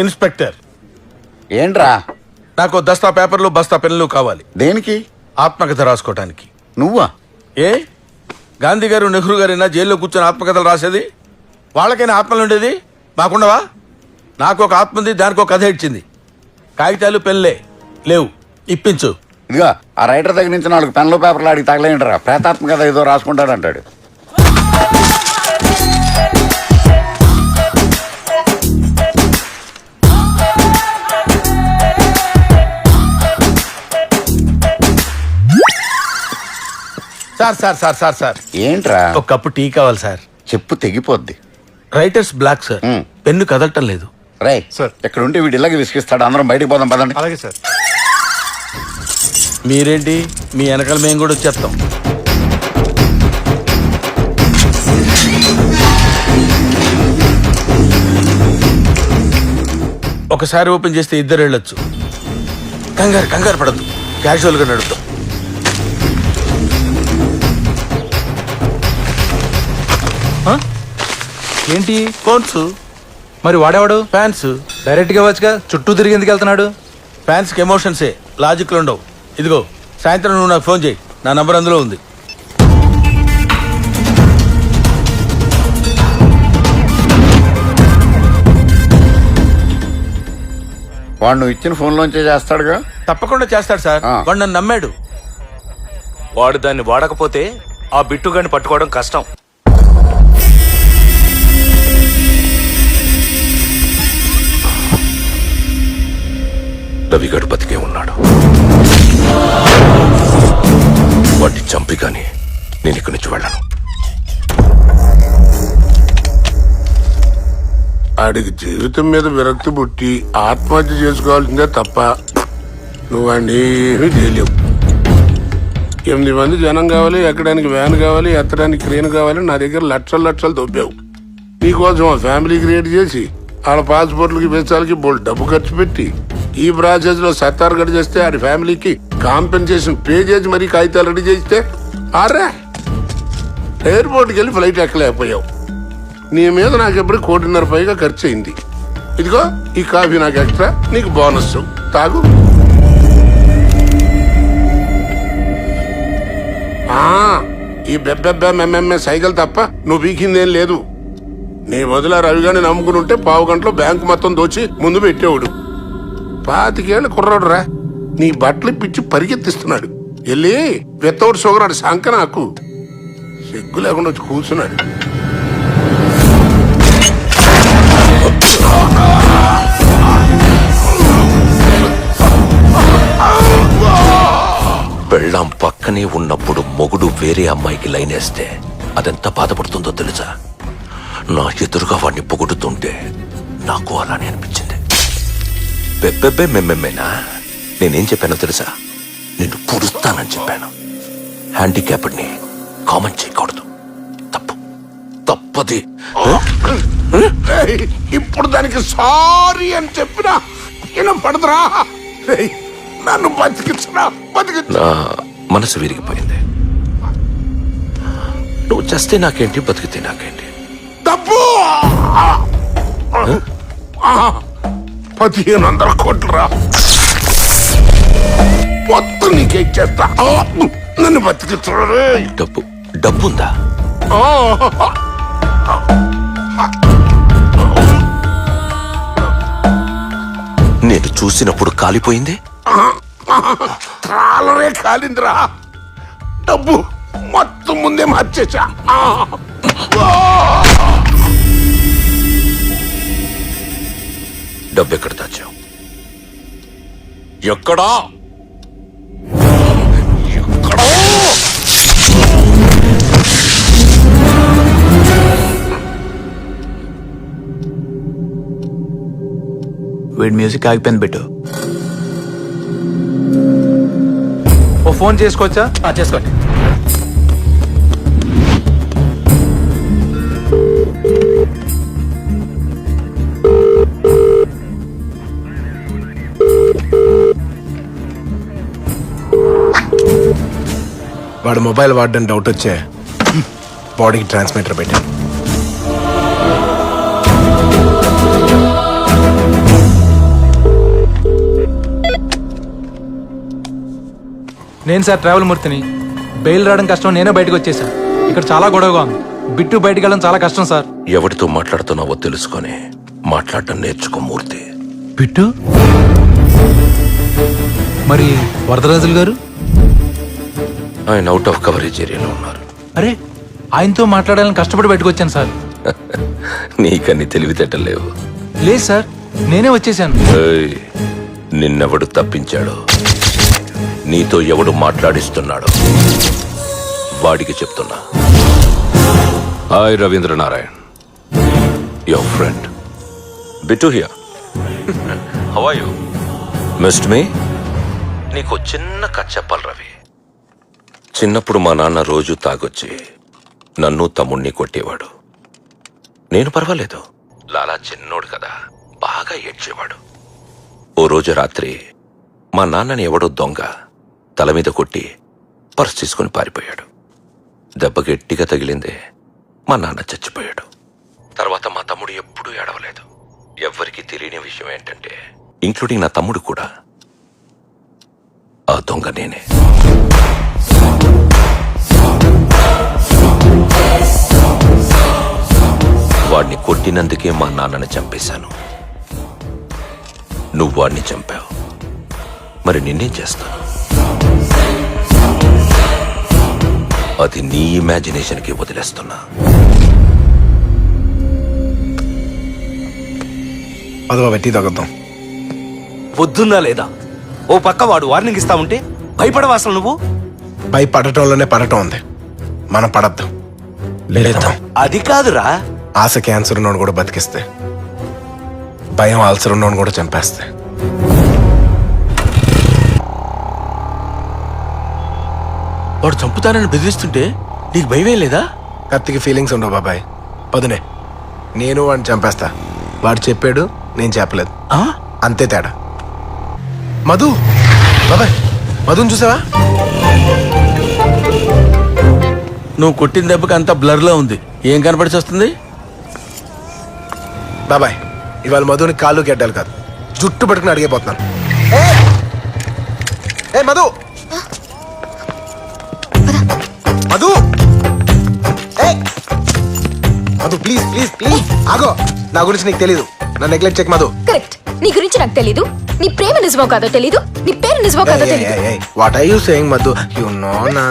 Inspector. ఏంట్రా? నాకు దస్తా పేపర్లు బస్తా పెన్నులు కావాలి. దేనికి? ఆత్మకథ రాసుకోవటానికి. నువ్వా? ఏ గాంధీ గారు నెహ్రూ గారైనా జైల్లో కూర్చొని ఆత్మకథలు రాసేది? వాళ్ళకైనా ఆత్మలు ఉండేది, మాకుండవా? నాకు ఒక ఆత్మ ఉంది, దానికి ఒక కథ ఇచ్చింది. కాగితాలు పెన్నులే లేవు, ఇప్పించు. ఇదిగా ఆ రైటర్ దగ్గర నుంచి 4 పెన్నులు పేపర్లు అడిగి తగలేంటరా, ప్రేతాత్మ కథ ఏదో రాసుకుంటాడంటాడు. Sir sir sir sir sir ఏంట్రా? ఒక కప్పు టీ కావాలి సార్. చెప్పు తెగిపోద్ది. రైటర్స్ బ్లాక్ సార్, పెన్ను కదలటం లేదు. రై సార్, ఇక్కడ ఉంటే వీడు ఇలాగే విసిగిస్తాడు. అందరం బయటికి పోదాం పదండి. అలాగే సార్. మీరేంటి, మీ వెనకాల మేము కూడా వచ్చేస్తాం. ఒకసారి ఓపెన్ చేస్తే 2 వెళ్ళొచ్చు. కంగారు పడద్దు, క్యాజువల్ గా నడుపుతాం. ఏంటి ఫోన్స్? మరి వాడేవాడు? ఫ్యాన్స్. డైరెక్ట్ గా వచ్చగా చుట్టూ తిరిగి ఎందుకు వెళ్తున్నాడు? ఫ్యాన్స్ కి ఎమోషన్సే, లాజిక్లు ఉండవు. ఇదిగో సాయంత్రం నువ్వు నాకు ఫోన్ చేయి, నా నంబర్ అందులో ఉంది. వాడు నువ్వు ఇచ్చిన ఫోన్లోంచే చేస్తాడుగా. తప్పకుండా చేస్తాడు సార్, వాడు నన్ను నమ్మాడు. వాడు దాన్ని వాడకపోతే ఆ బిట్టుగాని పట్టుకోవడం కష్టం. రవిగాడు బతికే ఉన్నాడు. వాడిని చంపి కానీ నేను ఇక్కడి నుంచి వెళ్ళను. ఆడికి జీవితం మీద విరక్తి పుట్టి ఆత్మహత్య చేసుకోవాల్సిందే తప్ప నువ్వు వాడిని ఏమీ చేయలేవు. 8 మంది జనం కావాలి, ఎక్కడానికి వ్యాన్ కావాలి, ఎత్తడానికి క్రేన్ కావాలి. నా దగ్గర లక్షలు దొబ్బావు. నీకోసం ఆ ఫ్యామిలీ క్రియేట్ చేసి వాళ్ళ పాస్పోర్ట్లకి వీసాలకి బోల్ డబ్బు ఖర్చు పెట్టి ఈ ప్రాసెస్ లో సత్తారు గడి చేస్తే ఆడి ఫ్యామిలీకి కాంపెన్సేషన్ పే చేసి మరీ కాగితాలు రెడీ చేస్తే ఆరా ఎయిర్పోర్ట్కి వెళ్ళి ఫ్లైట్ ఎక్కలేకపోయావు. నీ మీద నాకు ఎప్పుడు 1.5 కోటి పైగా ఖర్చు అయింది. ఇదిగో ఈ కాఫీ నాకు ఎక్స్ట్రా, నీకు బోనస్, తాగు. ఈ బెబ్బెబ్బెమ్మెమ్మె సైకిల్ తప్ప నువ్వు వీకిందేం లేదు. నీ వదిల రవిగాని నమ్ముకుని ఉంటే 1/2 గంటలో బ్యాంకు మొత్తం దోచి ముందు పెట్టేవాడు. 25 ఏళ్ళ కుర్రాడు రా, నీ బట్టలు పిచ్చి పరిగెత్తిస్తున్నాడు. వెళ్ళి వితౌట్ షుగర్ ఆడు సంక నాకు సిగ్గు లేకుండా వచ్చి కూర్చున్నాడు. పెళ్ళాం పక్కనే ఉన్నప్పుడు మొగుడు వేరే అమ్మాయికి లైనేస్తే అదెంత బాధపడుతుందో తెలుసా? నా ఎదురుగా వాడిని పొగుడుతుంటే నాకు అలానే అనిపించింది. బెబ్బెబ్బే మెమ్మెమ్మేనా? నేనేం చెప్పానో తెలుసా? నిన్ను పుడుస్తానని చెప్పాను. హ్యాండిక్యాప్డ్ని కామెంట్ చేయకూడదు, తప్పది. ఇప్పుడు దానికి సారీ అని చెప్పినా వినపడదురా. నన్ను బతికించరా. నా మనసు విరిగిపోయింది. నువ్వు చస్తే నాకేంటి, బతికితే నాకేంటి? తప్పు. 1500 కోట్లురా, మొత్తం నీకే ఇచ్చేస్తా. నన్ను బతికించరా. డబ్బుందా? నేను చూసినప్పుడు కాలిపోయింది. త్రాలరే కాలిందిరా. డబ్బు మొత్తం ముందే మార్చేసా. డబ్బు ఎక్కడ దాచావు? ఎక్కడా? వీడి మ్యూజిక్ ఆగిపోయింది బిట్టు. ఓ ఫోన్ చేసుకోవచ్చా? చేసుకోండి. వాడు మొబైల్ వాడడం డౌట్ వచ్చే బాడీకి ట్రాన్స్మిటర్ పెట్టాను. నేను సార్ ట్రావెల్ మూర్తిని. బెయిల్ రావడం కష్టం, నేనే బయటకు వచ్చేసాను. ఇక్కడ చాలా గొడవగా ఉంది. బిట్టు బయటికి వెళ్ళడం చాలా కష్టం సార్. ఎవరితో మాట్లాడుతున్నావో తెలుసుకొని మాట్లాడటం నేర్చుకో మూర్తి. బిట్టు మరి వరదరాజులు గారు? ఆయన అవుట్ ఆఫ్ కవరేజ్ ఏరియాలో ఉన్నారు. అరే, ఆయనతో మాట్లాడాలని కష్టపడి బయటకు వచ్చాను సార్. నీకన్ని తెలివితేటలు లేవు. లేదు సార్, నేనే వచ్చేసాను. ఏయ్, నిన్నెవడు తప్పించాడో, నీతో ఎవడు మాట్లాడిస్తున్నాడో వాడికి చెప్తున్నా. Hi Ravindranarayan, your friend Bittu here. How are you? Missed me? నీకు చిన్న కథ చెప్పాలి రవి. చిన్నప్పుడు మా నాన్న రోజు తాగొచ్చి నన్ను తమ్ముణ్ణి కొట్టేవాడు. నేను పర్వాలేదు, లాలా చిన్నోడు కదా, బాగా ఏడ్చేవాడు. ఓ రోజు రాత్రి మా నాన్నని ఎవడో దొంగ తల మీద కొట్టి పర్స్ తీసుకుని పారిపోయాడు. దెబ్బ గట్టిగా తగిలిందే మా నాన్న చచ్చిపోయాడు. తర్వాత మా తమ్ముడు ఎప్పుడూ ఏడవలేదు. ఎవ్వరికీ తెలియని విషయం ఏంటంటే, ఇంక్లూడింగ్ నా తమ్ముడు కూడా, ఆ దొంగ నేనే. వాడిని కొట్టినందుకే మా నాన్నని చంపేశాను. నువ్వు వాడిని చంపావు, మరి నిన్నేం చేస్తాను? అది నీ ఇమాజినేషన్కి వదిలేస్తున్నా. అదో పెట్టి తగ్గుతాం. పొద్దున్నా లేదా? ఓ పక్క వాడు వార్నింగ్ ఇస్తా ఉంటే భయపడవా అసలు నువ్వు? భయపడటంలోనే పడటం ఉంది. మనం పడద్దు, లేద్దాం. అది కాదురా. ఆశ క్యాన్సర్ ఉన్నోడు కూడా బతికిస్తే, భయం ఆల్సర్ ఉన్నోడు కూడా చంపేస్తే. వాడు చంపుతానని బెదిరిస్తుంటే నీకు భయమే లేదా? కత్తికి ఫీలింగ్స్ ఉండవు బాబాయ్. పదునే నేను వాడిని చంపేస్తా. వాడు చెప్పాడు, నేను చెప్పలేదు, ఆ? అంతే తేడా. మధు, బాబాయ్ మధుని చూసావా? నువ్వు కొట్టిన దెబ్బకి అంతా బ్లర్లో ఉంది. ఏం కనపడిచి వస్తుంది? బాబాయ్ ఇవాళ మధుని కాళ్ళు గెడ్డాలి కాదు, జుట్టు పట్టుకుని అడిగిపోతున్నాను. ఏ మధు, మధు, ఏయ్! మధు ప్లీజ్ ప్లీజ్ ప్లీజ్ ఆగో. నా గురించి నీకు తెలీదు, నన్ను నెగ్లెక్ట్ చెక్ మధు. కరెక్ట్. నీ గురించి నాకు తెలీదు. నీ ప్రేమ నిజమో కాదో తెలీదు. నీ పేరు నిజమో కాదో తెలీదు. What are you saying Madhu? You know నా